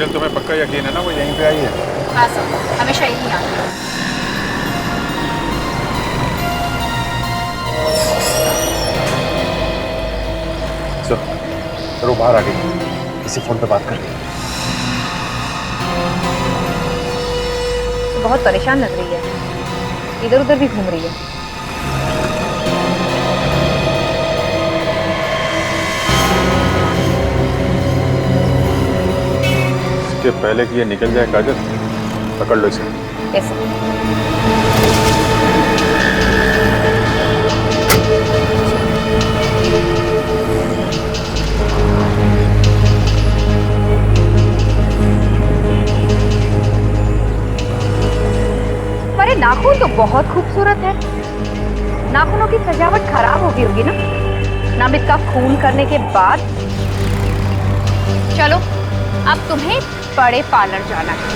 काजल, तुम्हें पक्का यकीन है ना वो यहीं पे आई है? हाँ सर, हमेशा यही आती है। वो बाहर आ गई, किसी फोन पे बात कर रही है। बहुत परेशान लग रही है, इधर उधर भी घूम रही है। इसके पहले कि ये निकल जाए काजल, पकड़ लो इसे। कैसे? अरे नाखून तो बहुत खूबसूरत है। नाखूनों की सजावट खराब हो गई होगी ना, नामित का खून करने के बाद। चलो अब तुम्हें बड़े पार्लर जाना है।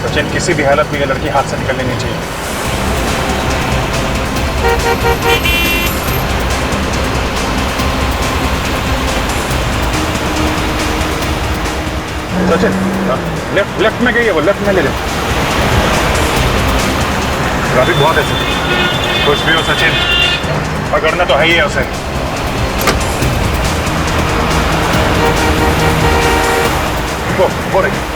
सचिन, किसी भी हालत में ये लड़की हाथ से निकलनी नहीं चाहिए। सचिन, लेफ्ट में गई है वो, लेफ्ट में ले ले। ट्रैफिक बहुत है सचिन। कुछ भी हो सचिन, पकड़ना तो है ही है उसे। वो रही।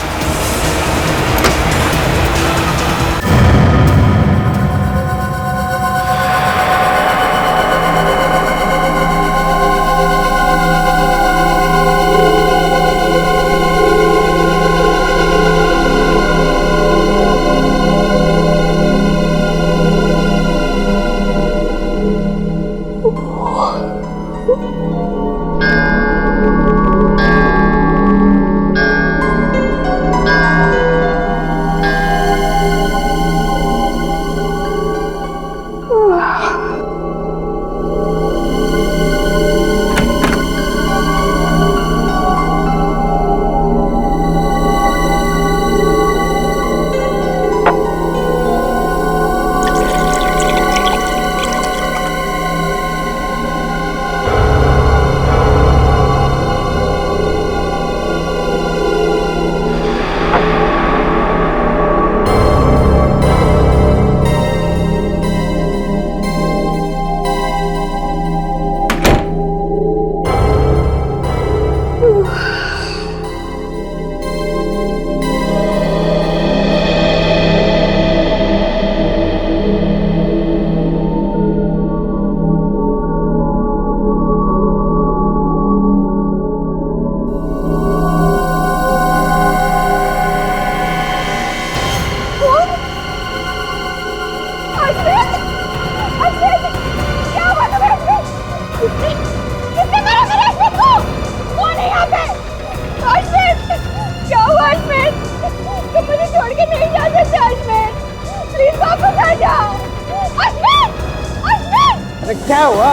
अरे क्या हुआ?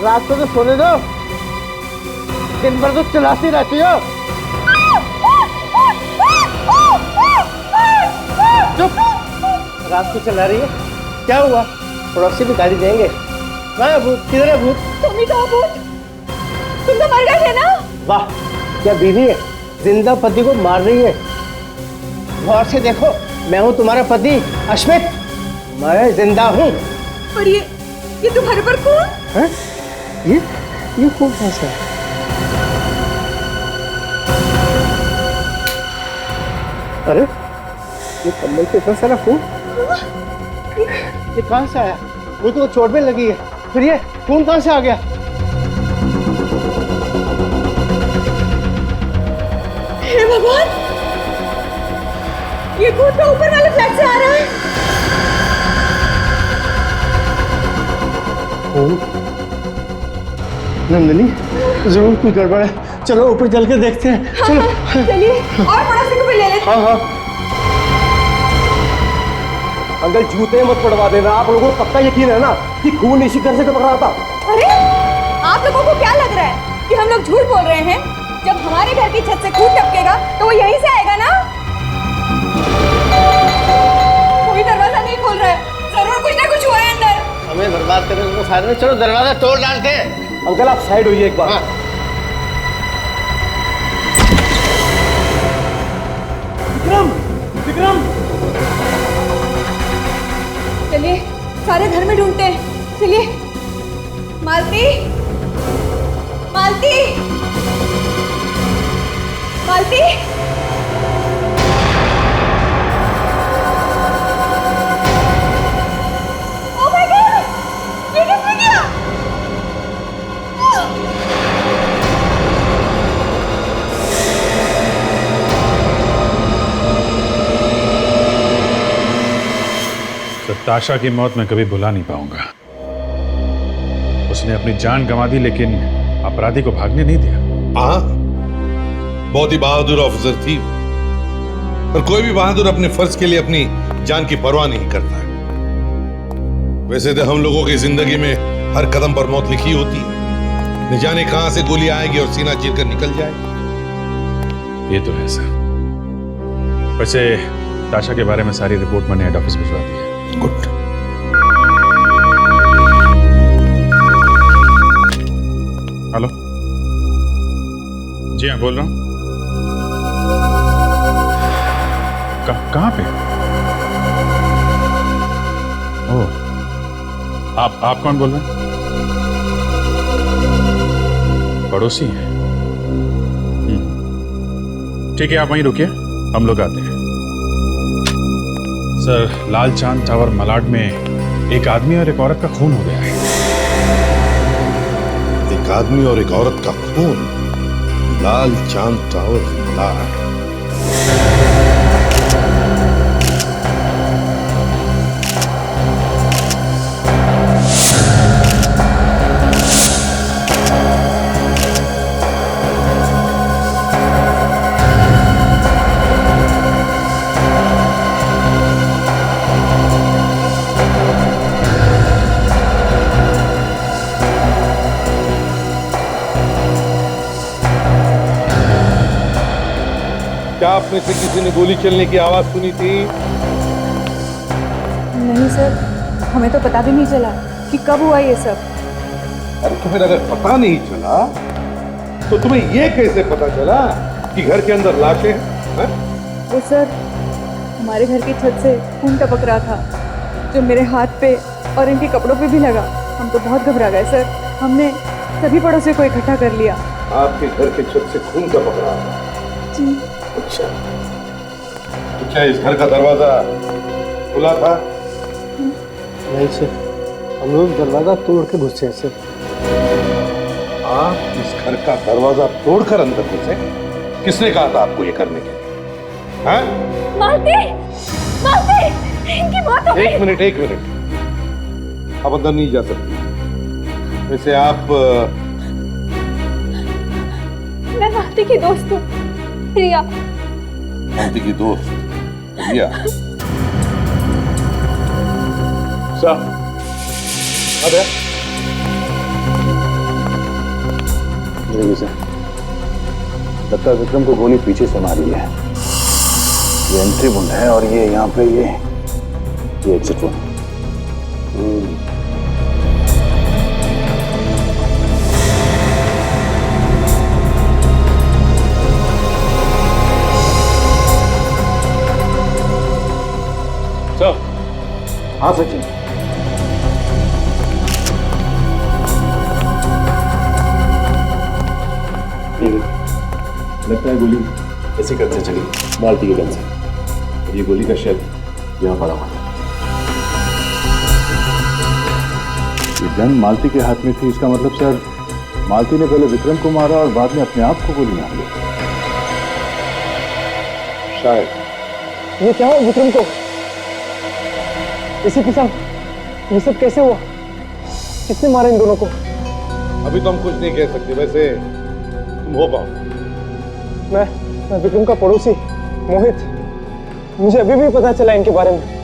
रात को तो सोने दो, दिन भर तो चलाती रहती हो। चुप, रात को चला रही है, क्या हुआ? पड़ोसी भी गाली देंगे। कहाँ भूत? किधर है भूत? तुम ही तो भूत, तुम तो मर गए थे ना। वाह, क्या बीवी है, जिंदा पति को मार रही है। गौर से देखो, मैं हूँ तुम्हारा पति अश्मित, मैं जिंदा हूँ। और ये तुम्हारे पर कौन है? ये कौन फंसा है? अरे ये कम्बल पे इतना सारा खून, ये कहाँ से आया? वो तो चोट में लगी है, फिर ये खून कहाँ से आ गया? हे भगवान, ये खून तो ऊपर वाले फ्लैट से आ रहा है। नंदिनी, जरूर कोई गड़बड़ है। चलो ऊपर चल के देखते हैं। चलो चलिए और पड़ोसी को भी ले लेते। हाँ हाँ। अंकल जूते मत पड़वा देना, आप लोगों को पक्का यकीन है ना कि खून इसी घर से टपक रहा था? अरे आप लोगों को क्या लग रहा है कि हम लोग झूठ बोल रहे हैं? जब हमारे घर की छत से खून टपकेगा तो वो यहीं से आएगा ना। कोई दरवाजा नहीं खोल रहा है, जरूर कुछ ना कुछ हुआ है अंदर। हमें बर्बाद करने को फायदा नहीं, चलो दरवाजा तोड़ डालते हैं। अंकल आप साइड होइए एक बार। हाँ। विक्रम, विक्रम, चलिए सारे घर में ढूंढते हैं। चलिए मालती, मालती, मालती। ओह माय गॉड, ये किसने किया? ताशा की मौत मैं कभी भुला नहीं पाऊंगा। उसने अपनी जान गंवा दी लेकिन अपराधी को भागने नहीं दिया। हाँ, बहुत ही बहादुर ऑफिसर थी, पर कोई भी बहादुर अपने फर्ज के लिए अपनी जान की परवाह नहीं करता है। वैसे तो हम लोगों की जिंदगी में हर कदम पर मौत लिखी होती है, न जाने कहां से गोली आएगी और सीना चीर कर निकल जाएगी। ये तो है सर। वैसे ताशा के बारे में सारी रिपोर्ट मैंने हेड ऑफिस भिजवा दी है। गुड। हेलो, जी हाँ बोल रहा हूँ। कहाँ पे? ओह, आप कौन बोल रहे हैं? पड़ोसी हैं। ठीक है, आप वहीं रुकिए, हम लोग आते हैं। सर, लाल चांद टावर मलाड में एक आदमी और एक औरत का खून हो गया है। एक आदमी और एक औरत का खून, लाल चांद टावर मलाड। क्या आप में से किसी ने गोली चलने की आवाज सुनी थी? नहीं सर, हमें तो पता भी नहीं चला कि कब हुआ ये सब। अरे तो फिर अगर पता नहीं चला तो तुम्हें ये कैसे पता चला कि घर के अंदर लाशें हैं? वो सर, हमारे घर की छत से खून टपक रहा था जो मेरे हाथ पे और इनके कपड़ों पे भी लगा। हम तो बहुत घबरा गए सर। हमने सभी पड़ोसियों को इकट्ठा कर लिया। आपके घर के छत से खून टपक रहा था? जी। अच्छा, तो क्या इस घर का दरवाजा खुला था? नहीं सर, हम लोग दरवाजा तोड़ के घुसे हैं सर। आप इस घर का दरवाजा तोड़कर अंदर घुसे? किसने कहा था आपको ये करने के लिए? हाँ? मालती, मालती, इनकी मौत हो गई। एक मिनट, आप अंदर नहीं जा सकते। वैसे आप मैं मालती की दोस्त हूँ, प्रिया। मालती की दोस्त प्रिया? सर, अरे लगता है विक्रम को गोली पीछे से मारी है। ये एंट्री वुंड है और ये यहाँ पे ये एग्जिट वुंड। हाँ सचिन, लगता है गोली इसी गन से चली, मालती के गन से। और ये गोली का शेल यहाँ पड़ा हुआ है। ये गन मालती के हाथ में थी, इसका मतलब सर मालती ने पहले विक्रम को मारा और बाद में अपने आप को गोली मार ली। शायद। ये क्या हुआ विक्रम को? इसी के साथ ये सब कैसे हुआ? किसने मारा इन दोनों को? अभी तो हम कुछ नहीं कह सकते। वैसे तुम हो कौन? मैं विक्रम का पड़ोसी मोहित। मुझे अभी भी पता चला इनके बारे में।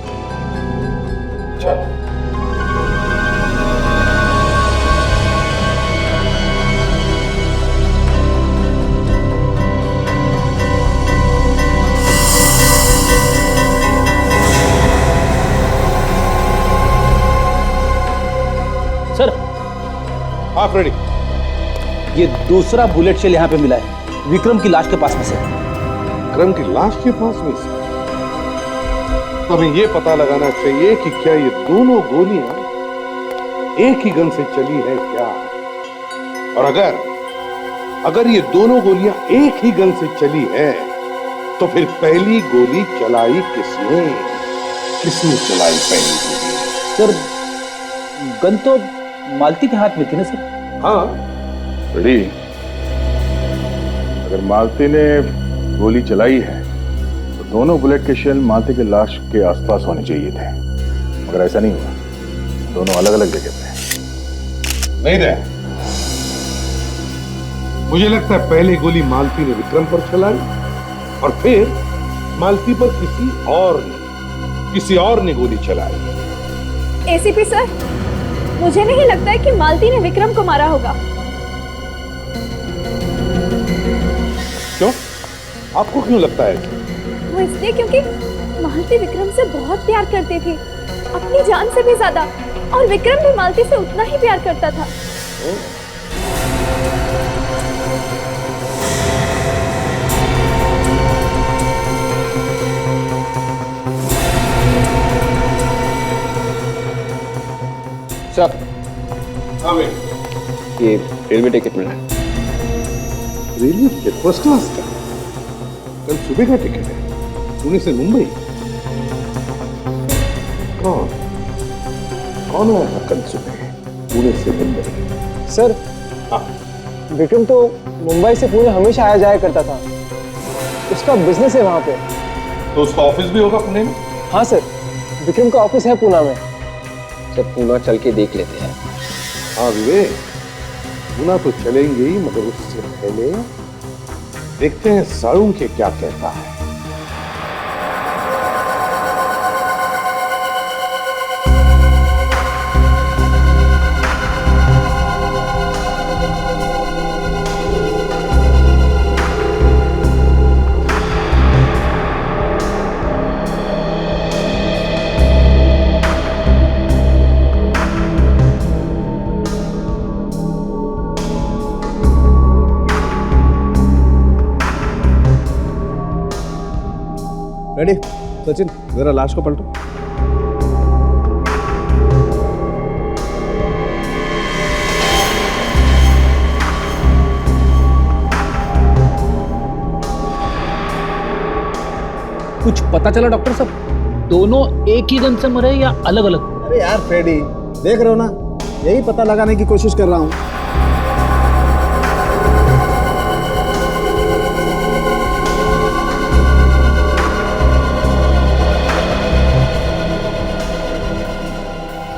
सर, हाँ फ्रेडी, ये दूसरा बुलेट शेल यहाँ पे मिला है विक्रम की लाश के पास में से। विक्रम की लाश के पास में से? तो हमें ये पता लगाना चाहिए कि क्या ये दोनों गोलियां एक ही गन से चली है क्या, और अगर ये दोनों गोलियां एक ही गन से चली है तो फिर पहली गोली चलाई किसने चलाई पहली गोली? सर, गन तो मालती के हाथ में थी ना सर? हाँ बड़ी, अगर मालती ने गोली चलाई है तो दोनों बुलेट के शेल मालती के लाश के आसपास होने चाहिए थे, मगर ऐसा नहीं हुआ। दोनों अलग अलग जगह पे हैं। नहीं रहा। मुझे लगता है पहले गोली मालती ने विक्रम पर चलाई और फिर मालती पर किसी और ने गोली चलाई। एसीपी सर, मुझे नहीं लगता है कि मालती ने विक्रम को मारा होगा। क्यों? आपको क्यों लगता है? वो इसलिए क्योंकि मालती विक्रम से बहुत प्यार करती थी, अपनी जान से भी ज्यादा, और विक्रम भी मालती से उतना ही प्यार करता था। सर, हाँ भाई, ये रेलवे टिकट मिला है। रेलवे टिकट फर्स्ट क्लास का? कल सुबह का टिकट है, पुणे से मुंबई। कौन आया था कल सुबह पुणे से मुंबई? सर, हाँ, विक्रम तो मुंबई से पुणे हमेशा आया जाया करता था। उसका बिजनेस है वहाँ पे। तो उसका ऑफिस भी होगा पुणे में? हाँ सर, विक्रम का ऑफिस है पुणे में। सर, पूना चल के देख लेते हैं। हाँ विवेक, पुणे तो चलेंगे ही, मगर उससे पहले देखते हैं सारुण के क्या कहता है। रेडी? सचिन, जरा लाश को पलटो। कुछ पता चला डॉक्टर साहब, दोनों एक ही गन से मरे या अलग अलग? अरे यार फ्रेडी, देख रहे हो ना, यही पता लगाने की कोशिश कर रहा हूँ।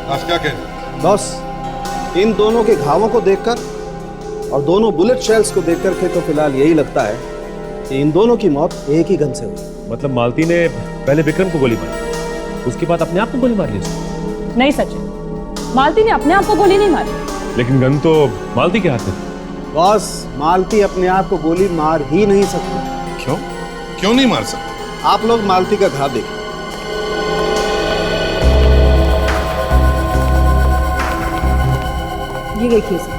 आज क्या कह रहे? बॉस, इन दोनों के घावों को देखकर और दोनों बुलेट शेल्स को देखकर के तो फिलहाल यही लगता है कि इन दोनों की मौत एक ही गन से हुई। मतलब मालती ने पहले विक्रम को गोली मारी, उसके बाद अपने आप को गोली मार ली उसने? नहीं सचिन, मालती ने अपने आप को गोली नहीं मारी। लेकिन गन तो मालती के हाथ में। बॉस, मालती अपने आप को गोली मार ही नहीं सकती। क्यों नहीं मार सकते? आप लोग मालती का घाव देखिए। ये देखिए सर,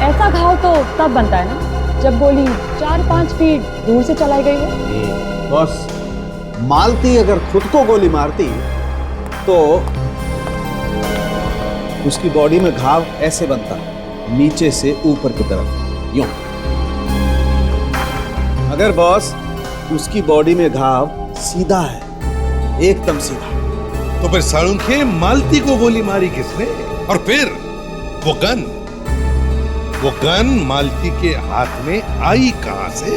ऐसा घाव तो तब बनता है ना जब गोली 4-5 फीट दूर से चलाई गई हो। बॉस, मालती अगर खुद को गोली मारती तो उसकी बॉडी में घाव ऐसे बनता, नीचे से ऊपर की तरफ, यूं। अगर बॉस उसकी बॉडी में घाव सीधा है, एकदम सीधा, तो फिर साळुंखे मालती को गोली मारी किसने? और फिर वो गन मालती के हाथ में आई कहां से?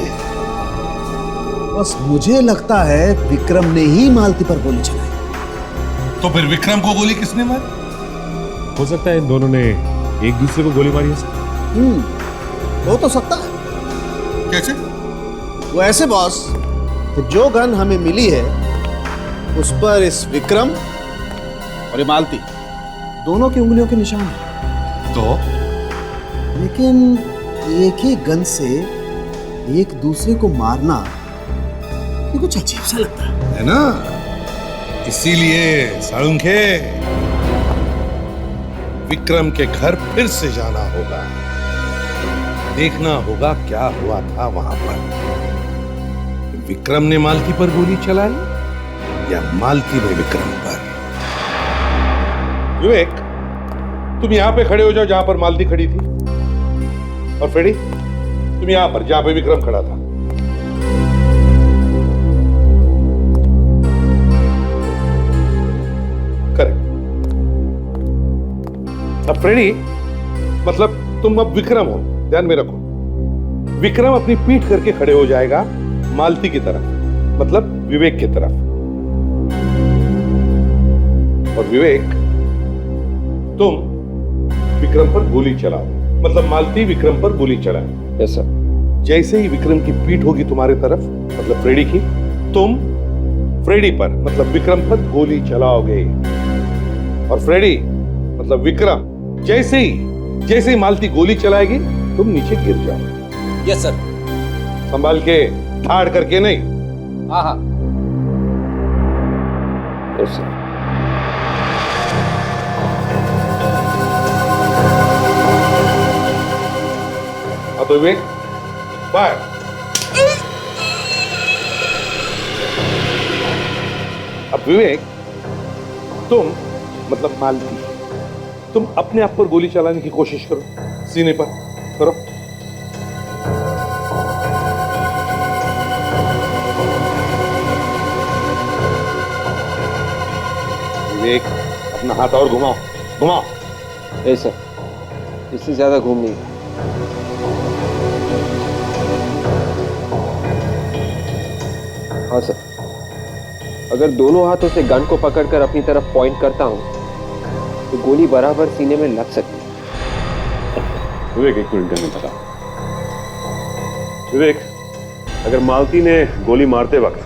बस मुझे लगता है विक्रम ने ही मालती पर गोली चलाई। तो फिर विक्रम को गोली किसने मारी? हो सकता है इन दोनों ने एक दूसरे को गोली मारी है। हो तो सकता है। कैसे? वो ऐसे बॉस कि जो गन हमें मिली है उस पर इस विक्रम और ये मालती दोनों की उंगलियों के निशान हैं। तो लेकिन एक ही गन से एक दूसरे को मारना ये कुछ अजीब सा लगता है ना, इसीलिए साळुंखे विक्रम के घर फिर से जाना होगा, देखना होगा क्या हुआ था वहां पर। विक्रम ने मालती पर गोली चलाई या मालती ने विक्रम पर? विवेक, तुम यहां पे खड़े हो जाओ जहां पर मालती खड़ी थी, और फ्रेडी तुम यहां पर जहां पे विक्रम खड़ा था। करेक्ट। अब फ्रेडी, मतलब तुम अब विक्रम हो, ध्यान में रखो। विक्रम अपनी पीठ करके खड़े हो जाएगा मालती की तरफ, मतलब विवेक की तरफ, और विवेक तुम विक्रम पर गोली चलाओ, मतलब मालती विक्रम पर गोली चलाए। Yes sir. जैसे ही विक्रम की पीठ होगी तुम्हारे तरफ, मतलब फ्रेडी की, तुम फ्रेडी पर, मतलब विक्रम पर गोली चलाओगे, और फ्रेडी मतलब विक्रम जैसे ही मालती गोली चलाएगी तुम नीचे गिर जाओ। Yes sir. संभाल के, ठाड़ करके नहीं। हाँ हाँ। Yes sir. अब तो विवेक फायर। अब विवेक तुम मतलब मालती, तुम अपने आप पर गोली चलाने की कोशिश करो, सीने पर करो। विवेक अपना हाथ और घुमाओ, घुमाओ। यस सर, इससे ज्यादा घूम नहीं। हाँ सर, अगर दोनों हाथों से गन को पकड़कर अपनी तरफ पॉइंट करता हूं तो गोली बराबर सीने में लग सकती है। विवेक एक मिनट में बता। विवेक, अगर मालती ने गोली मारते वक्त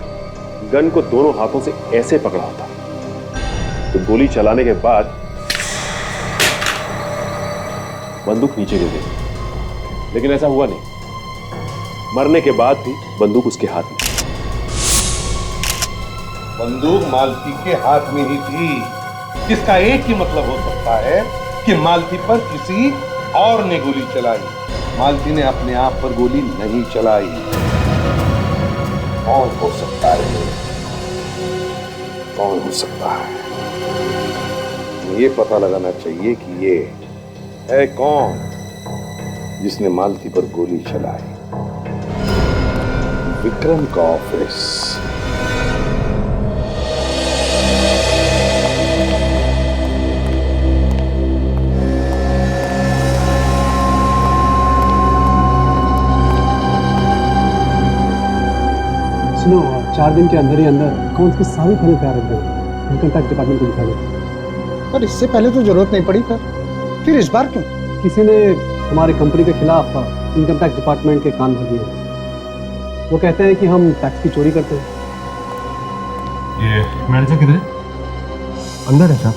गन को दोनों हाथों से ऐसे पकड़ा होता तो गोली चलाने के बाद बंदूक नीचे गिर गई, लेकिन ऐसा हुआ नहीं। मरने के बाद भी बंदूक उसके हाथ में। बंदूक मालती के हाथ में ही थी, जिसका एक ही मतलब हो सकता है कि मालती पर किसी और ने गोली चलाई, मालती ने अपने आप पर गोली नहीं चलाई। कौन हो सकता है? कौन हो सकता है? ये पता लगाना चाहिए कि ये है कौन जिसने मालती पर गोली चलाई। विक्रम का ऑफिस। सुनो, 4 दिन के अंदर ही अंदर अकाउंट्स की सारी फाइलें तैयार रख दो, इनकम टैक्स डिपार्टमेंट को दिखा दो। पर इससे पहले तो जरूरत नहीं पड़ी, फिर इस बार क्यों? किसी ने हमारी कंपनी के खिलाफ इनकम टैक्स डिपार्टमेंट के कान भर दिए। वो कहते हैं कि हम टैक्स की चोरी करते हैं। ये मैनेजर किधर है? अंदर है साहब।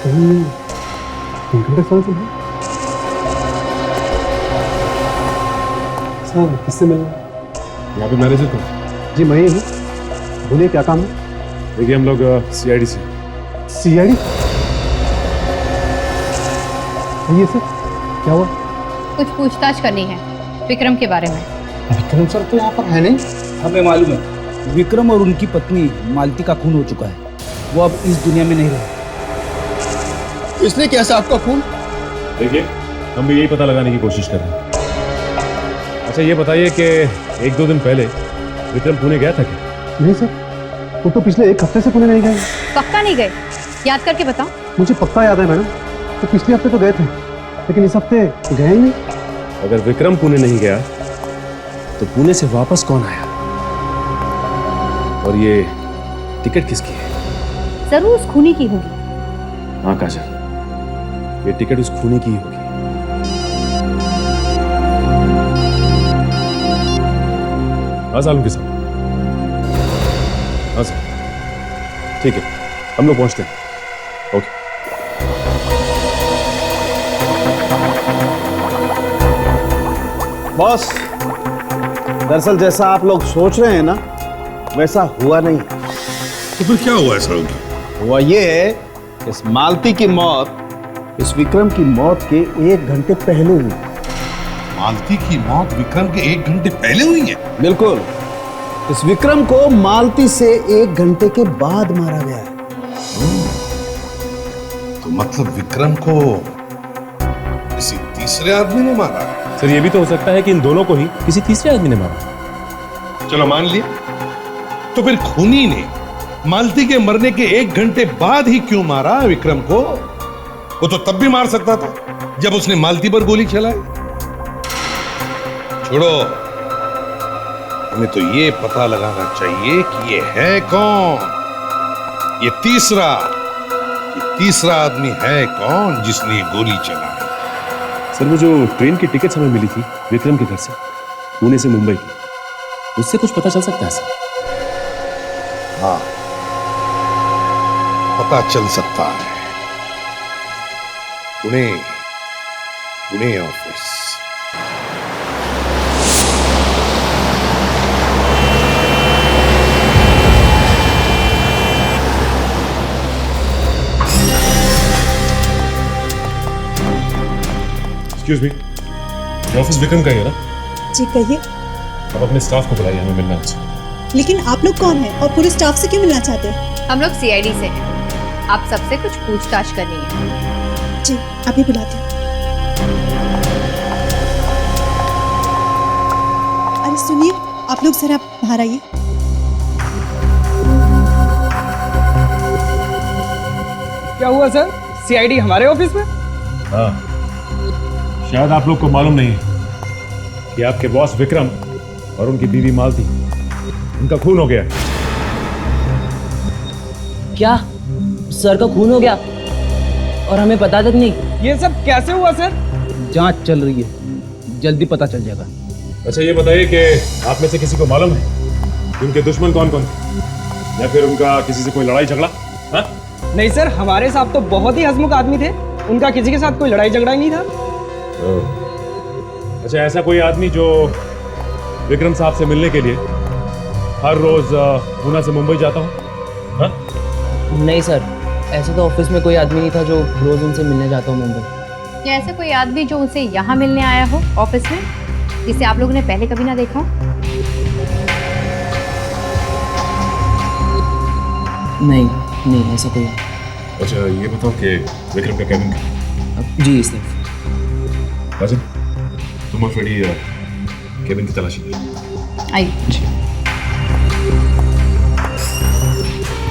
कहीं इनकम टैक्स वाले तो है? सर, किससे मिलना? यहाँ पे मैनेजर कौन? जी मैं ही हूँ, बोलिए क्या काम है? देखिए हम लोग CID से। CID? ये सर क्या हुआ? कुछ पूछताछ करनी है विक्रम के बारे में। विक्रम सर तो यहाँ पर है नहीं। हमें मालूम है विक्रम और उनकी पत्नी मालती का खून हो चुका है, वो अब इस दुनिया में नहीं रहे। इसने कैसे आपका खून? देखिए हम भी यही पता लगाने की कोशिश कर रहे हैं। अच्छा ये बताइए कि 1-2 दिन पहले विक्रम पुणे गया था क्या? नहीं सर, वो तो पिछले 1 हफ्ते से पुणे नहीं गए। पक्का नहीं गए? याद करके बताओ। मुझे पक्का याद है मैडम, तो पिछले हफ्ते तो गए थे, लेकिन इस हफ्ते गए ही नहीं। अगर विक्रम पुणे नहीं गया तो पुणे से वापस कौन आया? और ये टिकट किसकी है? जरूर उस खूनी की होगी। हाँ काजल, ये टिकट उस खूनी की ही होगी। हाँ सालम के साथ। हाँ सर, ठीक है, हम लोग पहुंचते हैं। ओके। बॉस, दरअसल जैसा आप लोग सोच रहे हैं ना, वैसा हुआ नहीं। तो फिर क्या हुआ ऐसा होगी? हुआ ये है, इस मालती की मौत इस विक्रम की मौत के 1 घंटे पहले हुई। मालती की मौत विक्रम के 1 घंटे पहले हुई है? बिल्कुल। इस विक्रम को मालती से 1 घंटे के बाद मारा गया है। तो मतलब विक्रम को किसी तीसरे आदमी ने मारा? सर ये भी तो हो सकता है कि इन दोनों को ही किसी तीसरे आदमी ने मारा। चलो मान लिया, तो फिर खूनी ने मालती के मरने के 1 घंटे बाद ही क्यों मारा विक्रम को? वो तो तब भी मार सकता था जब उसने मालती पर गोली चलाई। छोड़ो, हमें तो ये पता लगाना चाहिए कि ये है कौन, ये तीसरा आदमी है कौन जिसने ये गोली चलाई। सर वो जो ट्रेन की टिकट हमें मिली थी विक्रम के घर से पुणे से मुंबई की, उससे कुछ पता चल सकता है सर? हाँ, पता चल सकता है। पुणे ऑफिस। एक्सक्यूज मी, ये ऑफिस विक्रम का ही है ना? जी कहिए। अब अपने स्टाफ को बुलाइए, हमें मिलना है उससे। लेकिन आप लोग कौन हैं और पूरे स्टाफ से क्यों मिलना चाहते हैं? हम लोग सीआईडी से हैं, आप सबसे कुछ पूछताछ करनी है। जी अभी बुलाती हूँ। अरे सुनिए, आप लोग जरा बाहर आइए। क्या हुआ सर? सीआईडी हमारे ऑफिस में? हाँ, शायद आप लोग को मालूम नहीं है कि आपके बॉस विक्रम और उनकी बीवी मालती, उनका खून हो गया। क्या? सर का खून हो गया और हमें पता तक नहीं? ये सब कैसे हुआ सर? जांच चल रही है, जल्दी पता चल जाएगा। अच्छा ये बताइए कि आप में से किसी को मालूम है कि उनके दुश्मन कौन कौन थे, या फिर उनका किसी से कोई लड़ाई झगड़ा? हाँ? नहीं सर, हमारे साहब तो बहुत ही हंसमुख आदमी थे, उनका किसी के साथ कोई लड़ाई झगड़ा ही नहीं था। अच्छा, ऐसा कोई आदमी जो विक्रम साहब से मिलने के लिए हर रोज पूना से मुंबई जाता हो? हाँ? नहीं सर, ऐसे तो ऑफिस में कोई आदमी नहीं था जो रोज उनसे मिलने जाता हो मुंबई। या ऐसा कोई आदमी जो उनसे यहाँ मिलने आया हो ऑफिस में, जिसे आप लोगों ने पहले कभी ना देखा हो? नहीं ऐसा कोई। अच्छा ये बताओ कि विक्रम का कैबिन जी सर। राजन, तुम और फ्रेडी कैबिन की तलाशी लो। आइए।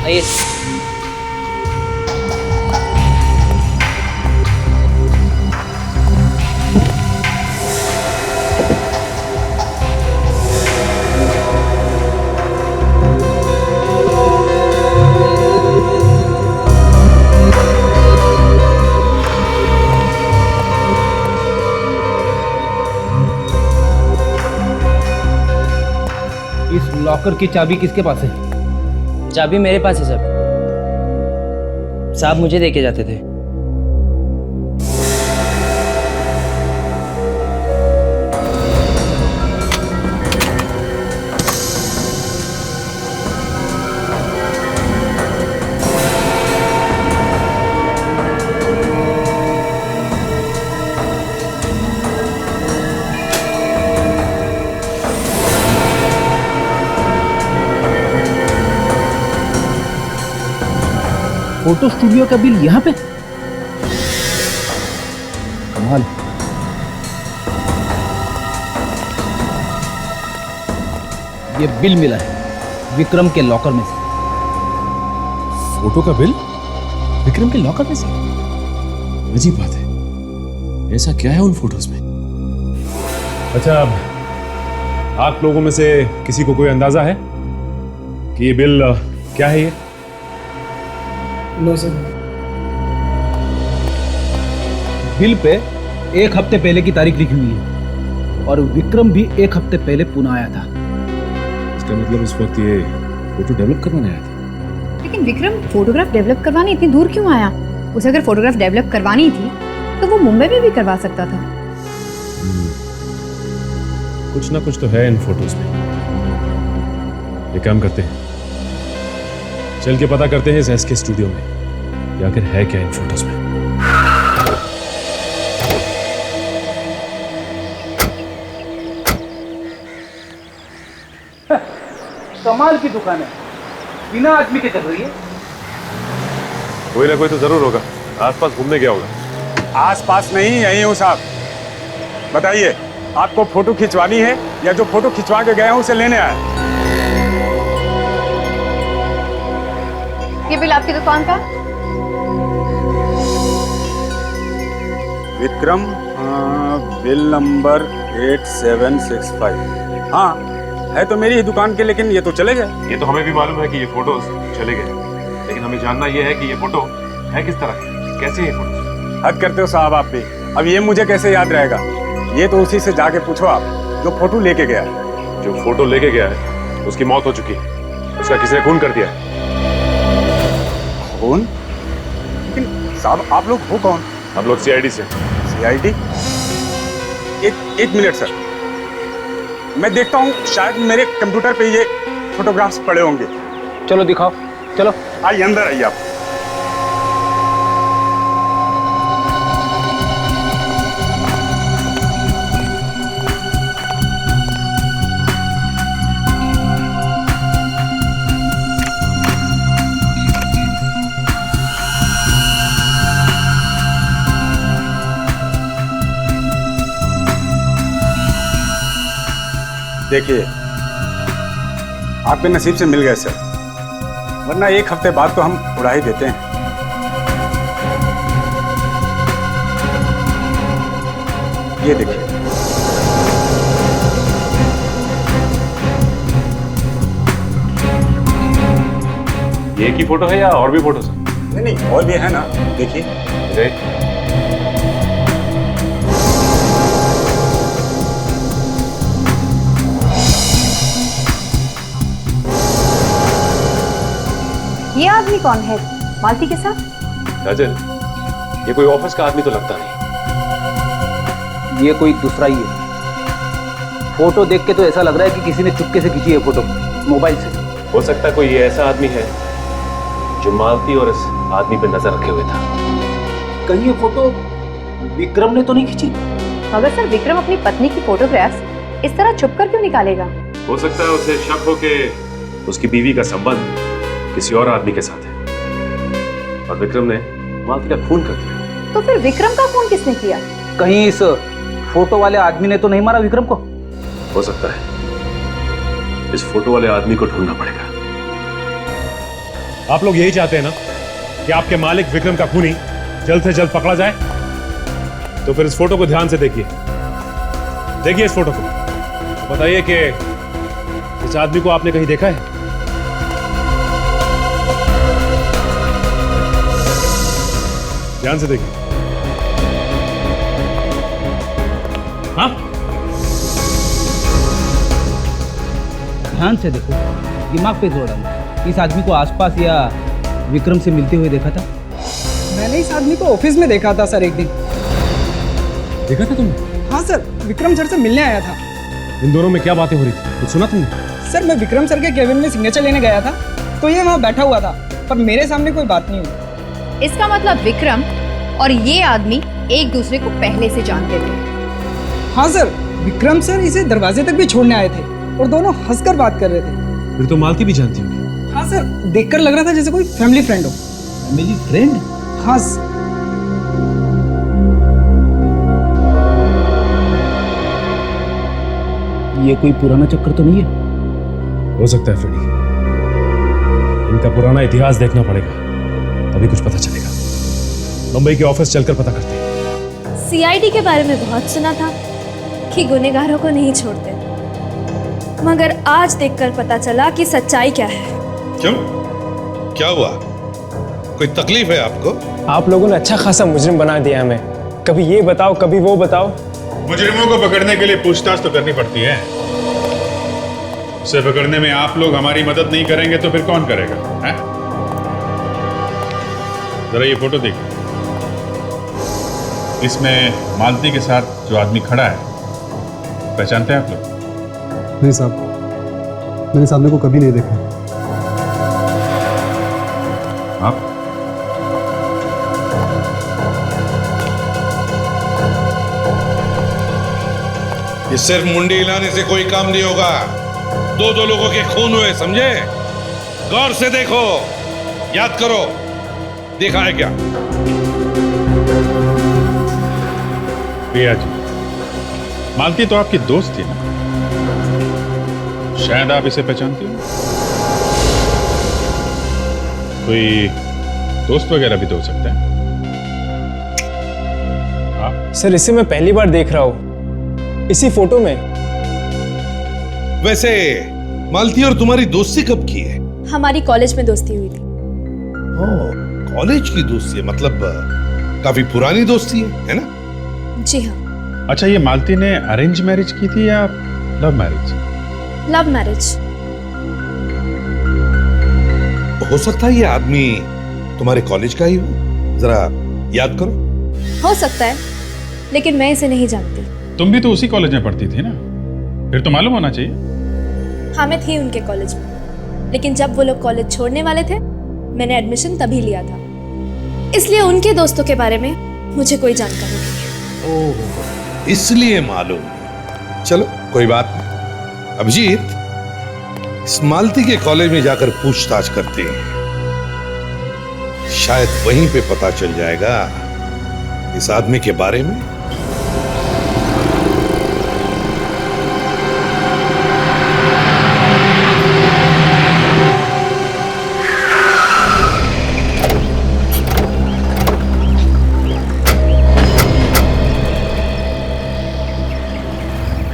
आइए। लॉकर की चाबी किसके पास है? चाबी मेरे पास है सर, साहब मुझे देके जाते थे। फोटो स्टूडियो का बिल यहाँ पे? कमाल। ये बिल मिला है विक्रम के लॉकर में से। फोटो का बिल विक्रम के लॉकर में से? अजीब बात है, ऐसा क्या है उन फोटोज में? अच्छा, आप लोगों में से किसी को कोई अंदाजा है कि ये बिल क्या है? ये नो सर। बिल पे 1 हफ्ते पहले की तारीख लिखी हुई है और विक्रम भी 1 हफ्ते पहले पुणे आया था। इसका मतलब इस वक्त ये फोटो डेवलप करवाने आया था। लेकिन विक्रम फोटोग्राफ डेवलप करवाने इतनी दूर क्यों आया? उसे अगर फोटोग्राफ डेवलप करवानी थी तो वो मुंबई में भी करवा सकता था। कुछ ना कुछ तो है इन फोटोज में। एक काम करते हैं, चल के पता करते हैं इस एसके स्टूडियो में कि आखिर है क्या इन फोटोज में। कमाल की दुकान है, बिना आदमी के चल रही है। कोई ना कोई तो जरूर होगा, आसपास घूमने गया होगा। आसपास नहीं, यहीं हूँ साहब। बताइए, आपको फोटो खिंचवानी है या जो फोटो खिंचवा के गए हैं उसे लेने आए? ये बिल आपकी दुकान का? Vikram, bill number 8765। हाँ, है तो मेरी ही दुकान के, लेकिन ये तो चले गए। ये तो हमें भी मालूम है कि ये फोटोज चले गए, लेकिन हमें जानना ये है कि ये फोटो है किस तरह की, कैसे है ये फोटो? हद करते हो साहब आप भी। अब ये मुझे कैसे याद रहेगा? ये तो उसी से जाके पूछो आप, जो फोटो लेके गया है। जो फोटो लेके गया है उसकी मौत हो चुकी है, उसका किसी ने खून कर दिया है। खून? लेकिन साहब आप लोग हो कौन? हम लोग सीआईडी से। सीआईडी? एक मिनट सर, मैं देखता हूँ, शायद मेरे कंप्यूटर पे ये फोटोग्राफ्स पड़े होंगे। चलो दिखाओ, चलो। आइए अंदर आइए आप। देखिए, आपके नसीब से मिल गए सर, वरना 1 हफ्ते बाद तो हम उड़ा ही देते हैं। ये देखिए, ये एक ही फोटो है या और भी फोटो सर? नहीं, और भी है ना, देखिए। ये आदमी कौन है मालती के साथ? राजन, ये कोई ऑफिस का आदमी तो लगता नहीं। ये कोई दूसरा ही है। फोटो देख के तो ऐसा लग रहा है कि किसी ने चुपके से खींची है फोटो, मोबाइल से। हो सकता है कोई ये ऐसा आदमी है जो मालती और इस आदमी पे नजर रखे हुए था। कहीं ये फोटो विक्रम ने तो नहीं खींची? मगर सर, विक्रम अपनी पत्नी की फोटोग्राफ्स इस तरह छुपकर क्यों निकालेगा? हो सकता है उसे शक हो के उसकी बीवी का संबंध किसी और आदमी के साथ है और विक्रम ने मालती का खून कर दिया। तो फिर विक्रम का खून किसने किया? कहीं इस फोटो वाले आदमी ने तो नहीं मारा विक्रम को? हो सकता है, इस फोटो वाले आदमी को ढूंढना पड़ेगा। आप लोग यही चाहते हैं ना कि आपके मालिक विक्रम का खूनी जल्द से जल्द पकड़ा जाए? तो फिर इस फोटो को ध्यान से देखिए। देखिए इस फोटो को, बताइए कि इस आदमी को आपने कहीं देखा है? ध्यान से देखिए। हाँ, ध्यान से देखो, दिमाग पे जोर डालो। इस आदमी को आसपास या विक्रम से मिलते हुए देखा था? मैंने इस आदमी को ऑफिस में देखा था सर, एक दिन। देखा था तुमने? हाँ सर, विक्रम सर से मिलने आया था। इन दोनों में क्या बातें हो रही थी, कुछ सुना तुमने? सर, मैं विक्रम सर के केबिन में सिग्नेचर लेने गया था, तो ये वहाँ बैठा हुआ था, पर मेरे सामने कोई बात नहीं हुई। इसका मतलब विक्रम और ये आदमी एक दूसरे को पहले से जानते थे। हाँ सर, विक्रम सर इसे दरवाजे तक भी छोड़ने आए थे और दोनों हंसकर बात कर रहे थे। फिर तो मालती भी जानती होगी। हाँ सर, देखकर लग रहा था जैसे कोई फैमिली फ्रेंड हो। Family friend? हाँ। ये कोई पुराना चक्कर तो नहीं है? हो सकता है फ्रेडी, इनका पुराना इतिहास देखना पड़ेगा, तभी कुछ पता चलेगा। मुंबई के ऑफिस चलकर पता करते हैं। सीआईडी के बारे में बहुत सुना था कि गुनहगारों को नहीं छोड़ते, मगर आज देखकर पता चला कि सच्चाई क्या है। क्यों, क्या हुआ? कोई तकलीफ है आपको? आप लोगों ने अच्छा खासा मुजरिम बना दिया हमें। कभी ये बताओ कभी वो बताओ। मुजरिमों को पकड़ने के लिए पूछताछ तो करनी पड़ती है। उसे पकड़ने में आप लोग हमारी मदद नहीं करेंगे तो फिर कौन करेगा? हैं? जरा ये फोटो देखिए। इसमें मालती के साथ जो आदमी खड़ा है, पहचानते हैं आप लोग? नहीं साहब, मैंने इस आदमी को कभी नहीं देखा। आप? ये सिर्फ मुंडी हिलाने से कोई काम नहीं होगा। दो दो लोगों के खून हुए, समझे? गौर से देखो, याद करो, देखा है क्या? प्रिया जी, मालती तो आपकी दोस्त थी ना? शायद आप इसे पहचानती हो। कोई दोस्त वगैरह भी तो हो सकता है। सर इसे मैं पहली बार देख रहा हूँ, इसी फोटो में। वैसे मालती और तुम्हारी दोस्ती कब की है? हमारी कॉलेज में दोस्ती हुई थी। कॉलेज की दोस्ती है, मतलब काफी पुरानी दोस्ती है ना? जी हाँ। अच्छा, ये मालती ने अरेंज मैरिज की थी या लव मैरिज? Love marriage. हो सकता है ये आदमी तुम्हारे कॉलेज का ही हो, जरा याद करो। हो सकता है, लेकिन मैं इसे नहीं जानती। तुम भी तो उसी कॉलेज में पढ़ती थी ना, फिर तो मालूम होना चाहिए। हाँ, मैं थी उनके कॉलेज में, लेकिन जब वो लोग कॉलेज छोड़ने वाले थे, मैंने एडमिशन तभी लिया था। इसलिए उनके दोस्तों के बारे में मुझे कोई जानकारी नहीं। ओह, इसलिए मालूम। चलो कोई बात नहीं। अभिजीत, इस मालती के कॉलेज में जाकर पूछताछ करते हैं, शायद वहीं पे पता चल जाएगा इस आदमी के बारे में।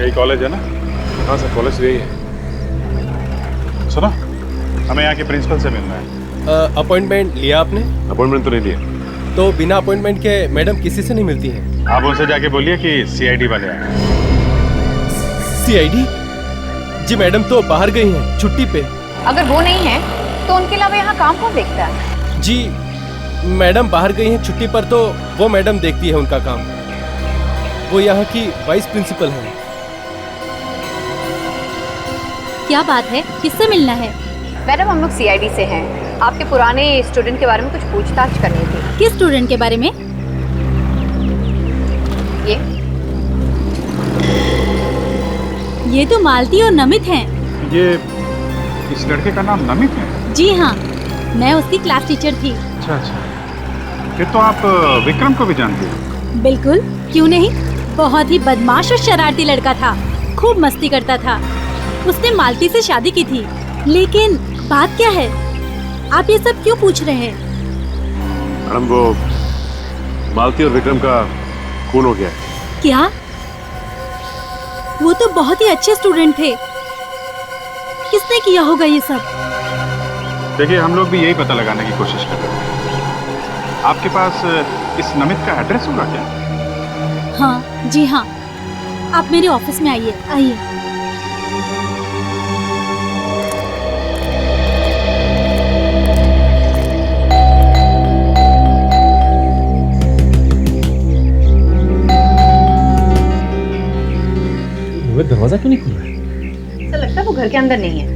यही कॉलेज है ना? हाँ सर, कॉलेज यही है। सुनो, हमें यहाँ के प्रिंसिपल से मिलना है। अपॉइंटमेंट लिया आपने? अपॉइंटमेंट तो नहीं लिया। तो बिना अपॉइंटमेंट के मैडम किसी से नहीं मिलती हैं? आप उनसे जाके बोलिए कि सीआईडी वाले आए। सीआईडी? जी मैडम तो बाहर गई हैं, छुट्टी पे। अगर वो नहीं है तो उनके अलावा यहाँ काम कौन देखता है? जी मैडम बाहर गई हैं छुट्टी पर, तो वो मैडम देखती है उनका काम। वो यहाँ की वाइस प्रिंसिपल है। क्या बात है, किससे मिलना है? मैडम, हम लोग सीआईडी से हैं। आपके पुराने स्टूडेंट के बारे में कुछ पूछताछ करनी थी। किस स्टूडेंट के बारे में? ये तो मालती और नमित हैं। ये इस लड़के का नाम नमित है? जी हाँ, मैं उसकी क्लास टीचर थी। अच्छा अच्छा, फिर तो आप विक्रम को भी जानती हो? बिल्कुल, क्यों नहीं। बहुत ही बदमाश और शरारती लड़का था, खूब मस्ती करता था। उसने मालती से शादी की थी। लेकिन बात क्या है, आप ये सब क्यों पूछ रहे हैं? मैडम, वो मालती और विक्रम का खून हो गया है। क्या? वो तो बहुत ही अच्छे स्टूडेंट थे। किसने किया होगा ये सब? देखिए, हम लोग भी यही पता लगाने की कोशिश कर रहे हैं। आपके पास इस नमित का एड्रेस होगा क्या? हाँ जी हाँ, आप मेरे ऑफिस में आइए। आइए। दरवाजा क्यों नहीं खुल रहा है? ऐसा लगता है वो घर के अंदर नहीं है।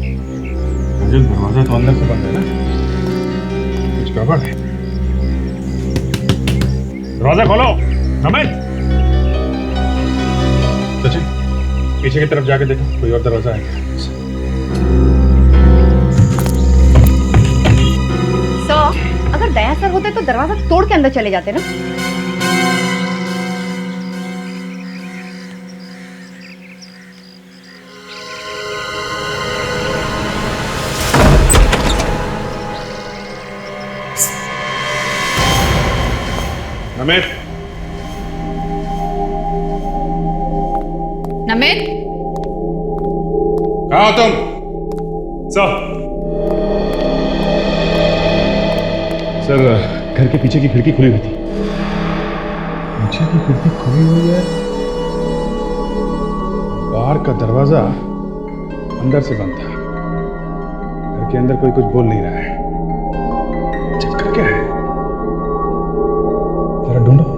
मुझे दरवाजा तो अंदर से बंद है ना, कुछ गड़बड़ है। दरवाजा खोलो। नमित, सचिन, पीछे की तरफ जाके देखो, कोई और दरवाजा है। अगर दया सर होते तो दरवाजा तोड़ के अंदर चले जाते ना। नमित, नमित, कहाँ हो तुम? सर, घर के पीछे की खिड़की खुली हुई थी, पीछे की खिड़की खुली हुई है, बाहर का दरवाजा अंदर से बंद था। घर के अंदर कोई कुछ बोल नहीं रहा है। चक्कर क्या है? जरा ढूंढो।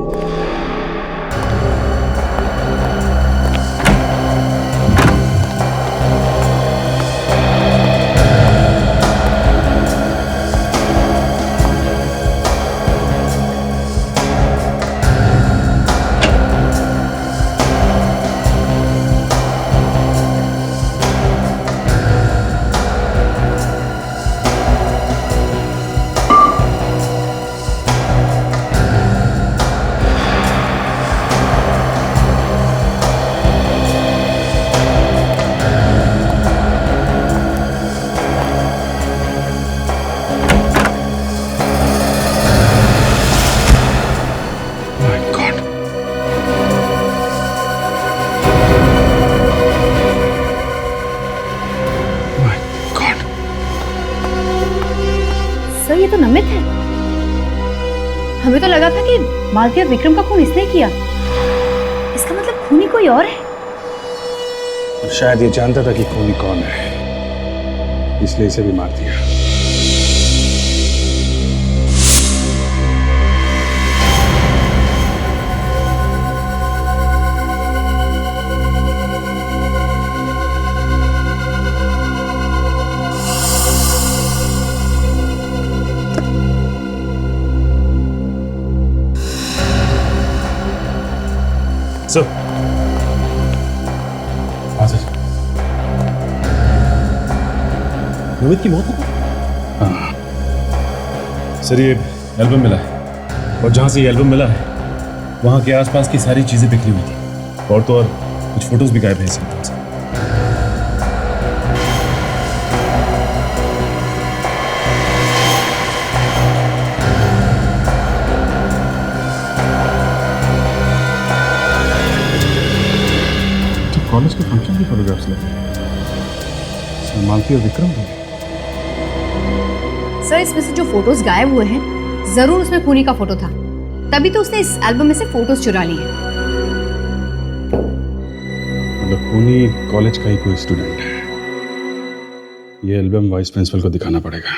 सर ये तो नमित है। हमें तो लगा था कि मालती और विक्रम का खून इसने किया। इसका मतलब खूनी कोई और है। तो शायद ये जानता था कि खूनी कौन है, इसलिए इसे भी मार दिया। सर, हाँ सर, नमित की मौत हो गई? हाँ सर, ये एल्बम मिला है और जहाँ से ये एल्बम मिला है वहाँ के आसपास की सारी चीजें बिखरी हुई थी और तो और कुछ फोटोज भी गायब हैं इस एल्बम से। कॉलेज के फंक्शन की फोटोग्राफ्स लगे, इसमें मालती और विक्रम भी। सर इसमें से जो फोटोज गायब हुए हैं जरूर उसमें खूनी का फोटो था, तभी तो उसने इस एल्बम में से फोटोज चुरा लिए। मतलब खूनी कॉलेज का ही कोई स्टूडेंट है। ये एल्बम वाइस प्रिंसिपल को दिखाना पड़ेगा।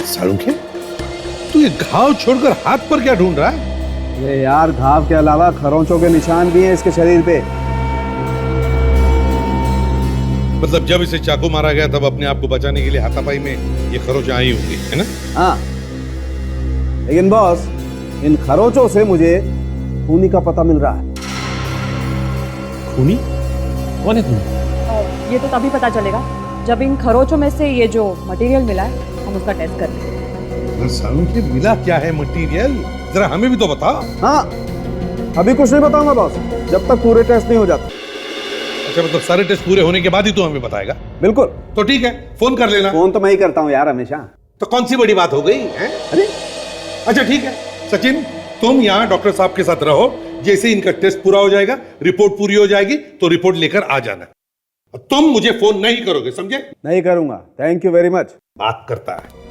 सालुंखे, तू ये घाव छोड़कर हाथ पर क्या ढूंढ रहा है? अरे यार, घाव के अलावा खरोंचों के निशान भी हैं इसके शरीर पे। मतलब जब इसे चाकू मारा गया तब अपने आप को बचाने के लिए हाथापाई में ये खरोंच आई होंगी, है ना? हाँ, लेकिन बॉस, इन खरोंचों से मुझे खूनी का पता मिल रहा है। खूनी? कौन है खूनी? ये तो तभी पता चलेगा जब इन खरोचों में से ये जो मटेरियल मिला है हम उसका टेस्ट कर लेंगे। सालुंखे, मिला क्या है मटेरियल? जरा हमें भी तो बता। हाँ, अभी कुछ नहीं बताऊंगा बॉस, जब तक पूरे टेस्ट नहीं हो जाते। अच्छा, मतलब सारे टेस्ट पूरे होने के बाद ही तू हमें बताएगा? बिल्कुल। तो ठीक है, फोन कर लेना। फोन तो मैं ही करता हूँ यार हमेशा। तो कौन सी बड़ी बात हो गई है? अरे अच्छा ठीक है सचिन, तुम यहाँ डॉक्टर साहब के साथ रहो। जैसे इनका टेस्ट पूरा हो जाएगा, रिपोर्ट पूरी हो जाएगी तो रिपोर्ट लेकर आ जाना। तुम मुझे फोन नहीं करोगे, समझे? नहीं करूंगा। Thank you very much. बात करता है।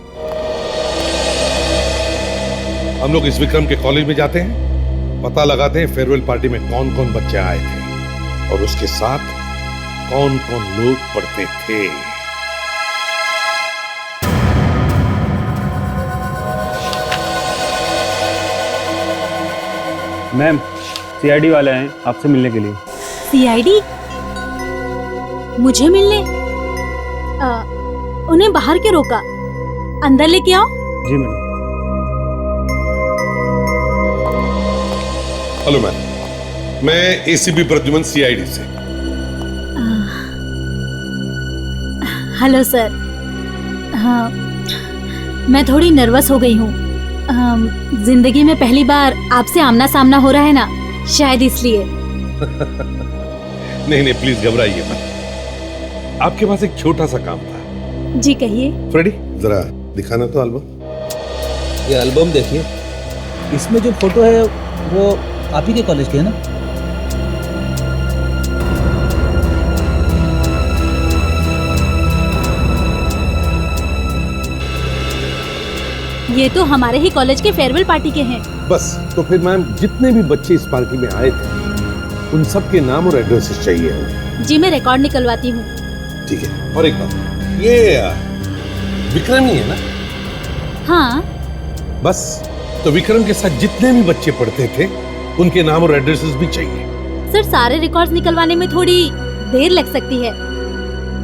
हम लोग इस विक्रम के कॉलेज में जाते हैं, पता लगाते हैं फेयरवेल पार्टी में कौन कौन बच्चे आए थे और उसके साथ कौन कौन लोग पढ़ते थे। मैम सीआईडी वाले हैं आपसे मिलने के लिए। सीआईडी मुझे मिलने? उन्हें बाहर क्यों रोका? अंदर लेके आओ। जी मैडम। हेलो मैम, मैं एसीपी प्रद्युमन सीआईडी से। Hello sir. हाँ, मैं थोड़ी नर्वस हो गई हूँ। जिंदगी में पहली बार आपसे आमना सामना हो रहा है ना, शायद इसलिए। नहीं प्लीज घबराइए मत। आपके पास एक छोटा सा काम था। जी कहिए। फ्रेडी जरा दिखाना तो एल्बम। ये एल्बम देखिए, इसमें जो फोटो है वो आप ही के कॉलेज के है ना? ये तो हमारे ही कॉलेज के फेयरवेल पार्टी के हैं। बस तो फिर मैम, जितने भी बच्चे इस पार्टी में आए थे उन सब के नाम और एड्रेसेस चाहिए हमें। जी मैं रिकॉर्ड निकलवाती हूँ। ठीक है। और एक बात, ये विक्रम ही है ना? हाँ। बस तो विक्रम के साथ जितने भी बच्चे पढ़ते थे उनके नाम और एड्रेसेस भी चाहिए। सर सारे रिकॉर्ड्स निकलवाने में थोड़ी देर लग सकती है,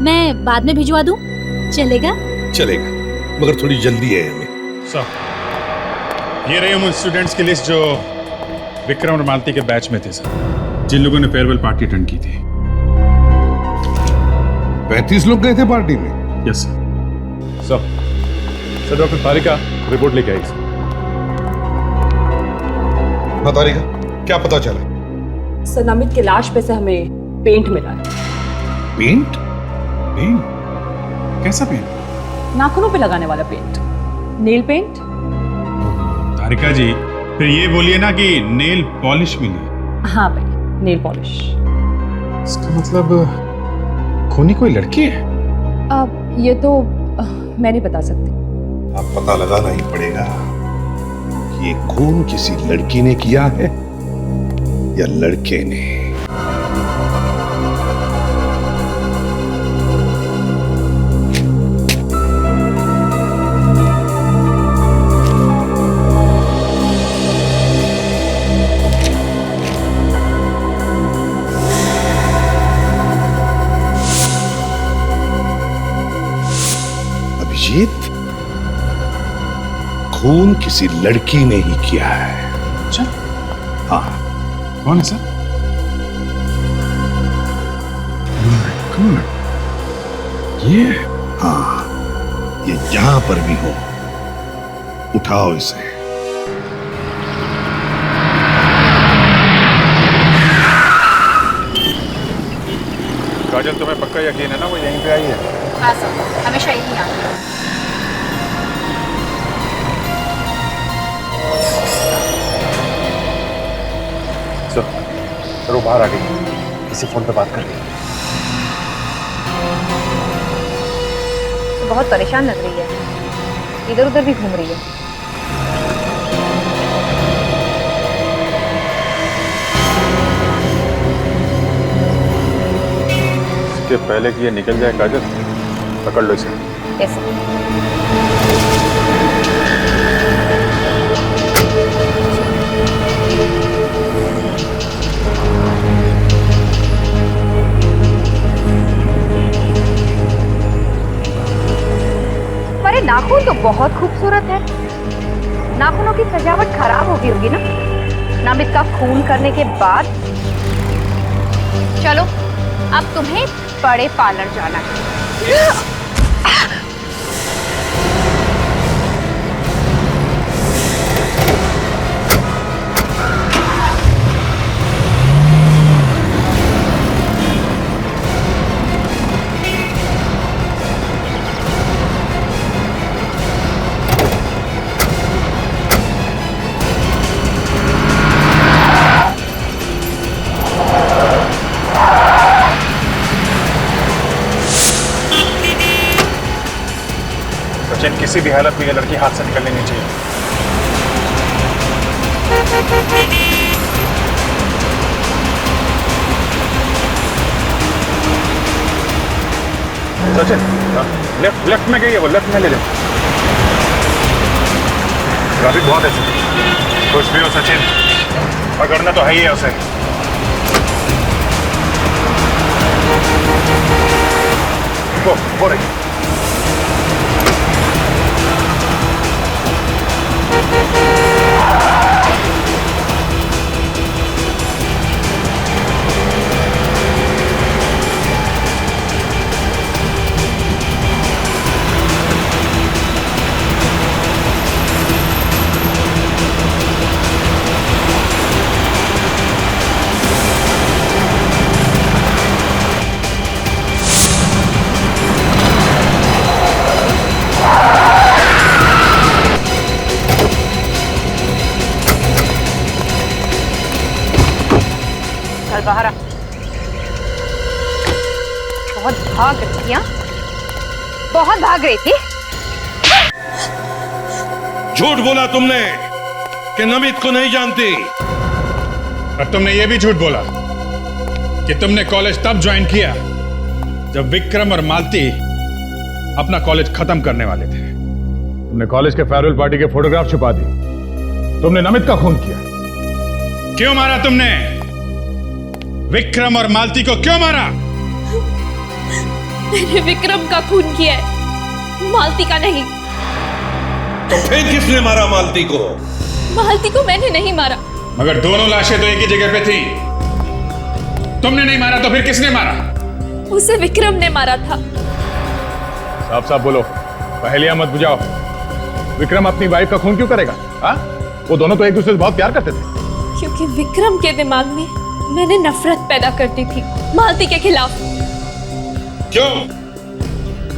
मैं बाद में भिजवा दूं? चलेगा? चलेगा, मगर थोड़ी जल्दी है हमें। ये रही उन स्टूडेंट्स की लिस्ट जो विक्रम और मालती के बैच में थे सर, जिन लोगों ने फेयरवेल पार्टी अटेंड की थी। 35 लोग गए थे पार्टी में? Yes sir. सर डॉक्टर तारिका रिपोर्ट लेके आई सर। हाँ तारिका, क्या पता चला? सर नमित की लाश पे से हमें पेंट मिला है। पेंट? पेंट? कैसा पेंट? नाखूनों पे लगाने वाला पेंट, नेल पेंट। तारिका जी फिर ये बोलिए ना कि नेल पॉलिश मिली। हाँ भाई, नेल पॉलिश। इसका मतलब खूनी कोई लड़की है? अब ये तो मैं नहीं बता सकती। अब पता लगाना ही पड़ेगा कि ये खून किसी लड़की ने किया है या लड़के ने। अभिजीत, खून किसी लड़की ने ही किया है। अच्छा? हाँ। कौन है सर? कौन? ये? हाँ, ये जहां पर भी हो उठाओ इसे। काजल, तुम्हें पक्का यकीन है ना वो यहीं पे आई है? हाँ सर, हमेशा यहीं आती है। सर वो बाहर आ गई, किसी फोन पे बात कर रही है। बहुत परेशान लग रही है, इधर उधर भी घूम रही है। इसके पहले कि ये निकल जाए काजल, पकड़ लो इसे। अरे नाखून तो बहुत खूबसूरत है। नाखूनों की सजावट खराब हो गई होगी ना नामित का खून करने के बाद। चलो अब तुम्हें बड़े पार्लर जाना है। किसी भी हालत में ये लड़की हाथ से निकलनी नहीं चाहिए। सचिन, लेफ्ट में गई है वो, लेफ्ट में ले ले। ट्रैफिक बहुत है, खुश भी हो सचिन। पकड़ना तो है ही है उसे। वो रही। बाहर आ। बहुत भाग रही थी, बहुत भाग रही थी। झूठ बोला तुमने कि नमित को नहीं जानती। और तुमने ये भी झूठ बोला कि तुमने कॉलेज तब ज्वाइन किया जब विक्रम और मालती अपना कॉलेज खत्म करने वाले थे। तुमने कॉलेज के फेयरवेल पार्टी के फोटोग्राफ छुपा दी। तुमने नमित का खून किया। क्यों मारा तुमने? विक्रम और मालती को क्यों मारा? मैंने विक्रम का खून किया है, मालती का नहीं। तो फिर किसने मारा मालती को? मालती को मैंने नहीं मारा। मगर दोनों लाशें तो एक ही जगह पे थी। तुमने नहीं मारा तो फिर किसने मारा? उसे विक्रम ने मारा था। साफ साफ बोलो, पहेलियां मत बुझाओ। विक्रम अपनी वाइफ का खून क्यों करेगा? हाँ? वो दोनों तो एक दूसरे से बहुत प्यार करते थे। क्योंकि विक्रम के दिमाग में मैंने नफरत पैदा कर दी थी मालती के खिलाफ। क्यों?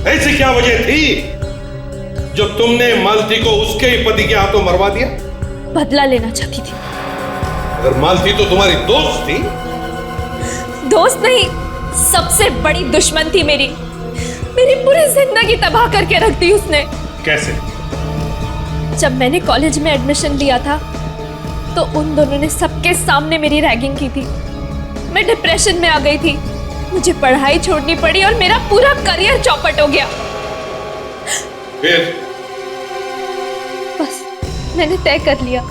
ऐसी क्या वजह थी जो तुमने मालती को उसके ही पति के हाथों मरवा दिया? बदला लेना चाहती थी। अगर मालती तो तुम्हारी दोस्त थी। दोस्त नहीं, सबसे बड़ी दुश्मन थी मेरी। मेरी पूरी जिंदगी तबाह करके रख दी उसने। कैसे? जब मैंने कॉलेज में एडमिशन लिया था तो उन दोनों ने सबके सामने मेरी रैगिंग की थी। मैं डिप्रेशन में आ गई थी, मुझे पढ़ाई छोड़नी पड़ी और मेरा पूरा करियर चौपट हो गया। फिर? बस मैंने तय कर लिया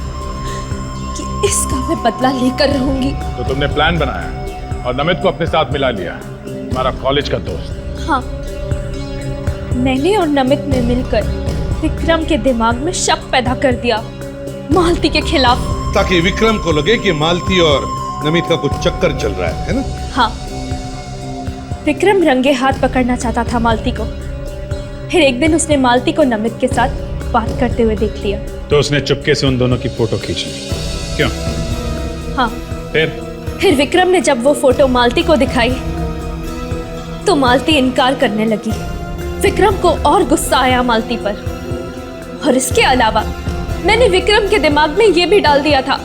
कि इसका मैं बदला लेकर रहूंगी। तो तुमने प्लान बनाया और नमित को अपने साथ मिला लिया, तुम्हारा कॉलेज का दोस्त। हाँ, मैंने और नमित ने मिलकर विक्रम के दिमाग में शक पैदा कर दिया मालती के खिलाफ, ताकि विक्रम को लगे कि मालती और नमित का कुछ चक्कर चल रहा है ना? हाँ, विक्रम रंगे हाथ पकड़ना चाहता था मालती को। फिर एक दिन उसने मालती को नमित के साथ बात करते हुए देख लिया। तो उसने चुपके से उन दोनों की फोटो खींच ली। क्यों? हाँ। फिर विक्रम ने जब वो फोटो मालती को दिखाई तो मालती इनकार करने लगी। विक्रम को और गुस्सा आया मालती पर। और इसके अलावा मैंने विक्रम के दिमाग में यह भी डाल दिया था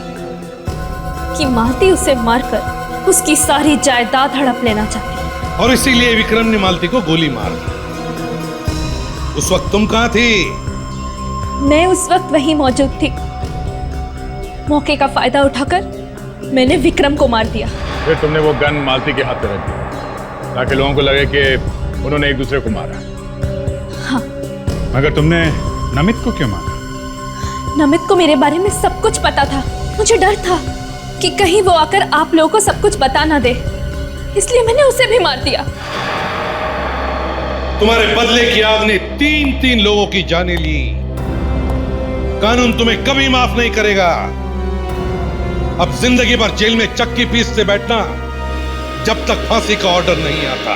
कि मालती उसे मारकर उसकी सारी जायदाद हड़प लेना चाहती है। और इसीलिए विक्रम ने मालती को गोली मार दी। उस वक्त तुम कहां थी? मैं उस वक्त वहीं मौजूद थी। मौके का फायदा उठाकर मैंने विक्रम को मार दिया। फिर तुमने वो गन मालती के हाथ में रख दिया ताकि लोगों को लगे कि उन्होंने एक दूसरे को मारा। हाँ। मगर तुमने नमित को क्यों मारा? नमित को मेरे बारे में सब कुछ पता था। मुझे डर था कि कहीं वो आकर आप लोगों को सब कुछ बता ना दे, इसलिए मैंने उसे भी मार दिया। तुम्हारे बदले की आग ने 3 लोगों की जानें ली। कानून तुम्हें कभी माफ नहीं करेगा। अब जिंदगी भर जेल में चक्की पीसते बैठना जब तक फांसी का ऑर्डर नहीं आता।